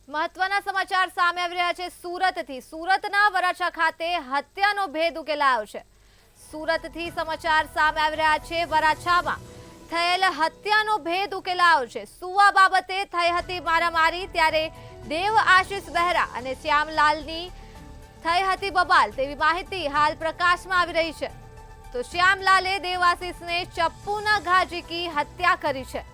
મહત્વના સમાચાર સામે આવી રહ્યા છે સુરતથી। સુરતના વરાછા ખાતે હત્યાનો ભેદ ઉકેલાયો છે। સુરતથી સમાચાર સામે આવી રહ્યા છે। વરાછામાં થયેલ હત્યાનો ભેદ ઉકેલાયો છે। સુવા બાબતે થઈ હતી મારામારી, ત્યારે દેવ આશિષ બહેરા અને શ્યામલાલની થઈ હતી બબાલ તેવી માહિતી હાલ પ્રકાશમાં આવી રહી છે। તો શ્યામલાલે દેવાશિષને ચપ્પુના ઘા ઝીકી હત્યા કરી છે।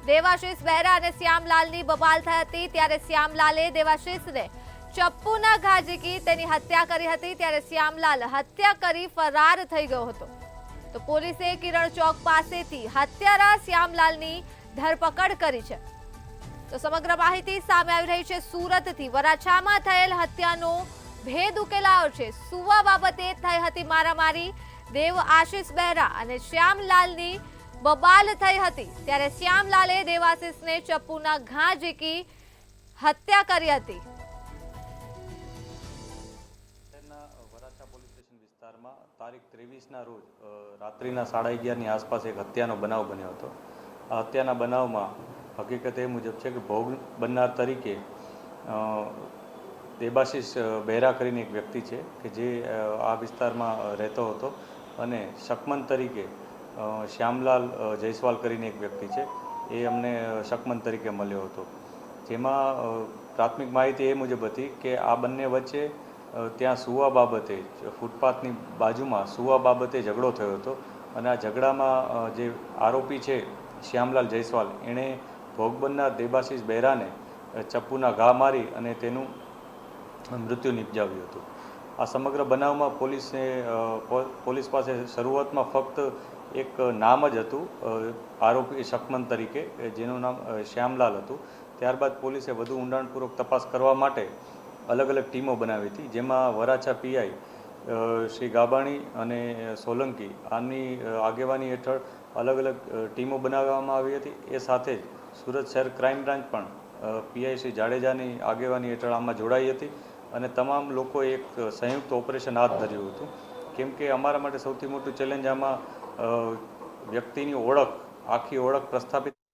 દેવાશિષ બહેરા અને શ્યામલાલની બબાલ થઈ હતી, ત્યારે શ્યામલાલે દેવાશિષને ચપ્પુના ઘા ઝીકી તેની હત્યા કરી હતી। ત્યારે શ્યામલાલ હત્યા કરી ફરાર થઈ ગયો હતો। તો પોલીસે કિરણ ચોક પાસેથી હત્યારા શ્યામલાલની ધરપકડ કરી છે। તો સમગ્ર માહિતી સામે આવી રહી છે સુરતથી। વરાછામાં થયેલ હત્યાનો ભેદ ઉકેલાયો છે। સુવા બાબતે થઈ હતી મારામારી, દેવ આશિષ બહેરા અને શ્યામલાલની બબાલ થઈ હતી, ત્યારે શ્યામલાલે દેવાશિષને ચપ્પુના ઘા ઝીકી હત્યા કરી હતી। વરાછા પોલીસ સ્ટેશન વિસ્તારમાં તારીખ 23ના રોજ રાત્રિના 11:30ની આસપાસ એક હત્યાનો બનાવ બન્યો હતો। આ હત્યાના બનાવમાં હકીકત એ મુજબ છે કે ભોગ બનનાર તરીકે દેવાશિષ બહેરા કરીને એક વ્યક્તિ છે કે જે આ વિસ્તારમાં રહેતો હતો, અને શકમન તરીકે શ્યામલાલ જયસ્વાલ કરીને એક વ્યક્તિ છે, એ અમને શકમન તરીકે મળ્યો હતો। જેમાં પ્રાથમિક માહિતી એ મુજબ હતી કે આ બંને વચ્ચે ત્યાં સુવા બાબતે, ફૂટપાથની બાજુમાં સુવા બાબતે ઝઘડો થયો હતો, અને આ ઝઘડામાં જે આરોપી છે શ્યામલાલ જયસ્વાલ, એણે ભોગ બનનાર દેવાશિષ બહેરાને ચપ્પુના ઘા મારી અને તેનું મૃત્યુ નિપજાવ્યું હતું। આ સમગ્ર બનાવમાં પોલીસ પાસે શરૂઆતમાં ફક્ત એક નામ જ હતું આરોપી શકમન તરીકે, જેનું નામ શ્યામલાલ હતું। ત્યારબાદ પોલીસે વધુ ઊંડાણપૂર્વક તપાસ કરવા માટે અલગ અલગ ટીમો બનાવી હતી, જેમાં વરાછા પીઆઈ શ્રી ગાબાણી અને સોલંકી આની આગેવાની હેઠળ અલગ અલગ ટીમો બનાવવામાં આવી હતી। એ સાથે જ સુરત શહેર ક્રાઇમ બ્રાન્ચ પણ પીઆઈ શ્રી જાડેજાની આગેવાની હેઠળ આમાં જોડાઈ હતી, અને તમામ લોકોએ એક સંયુક્ત ઓપરેશન હાથ ધર્યું હતું। કેમ કે અમારા માટે સૌથી મોટું ચેલેન્જ આમાં વ્યક્તિની ઓળખ, આખી ઓળખ પ્રસ્થાપિત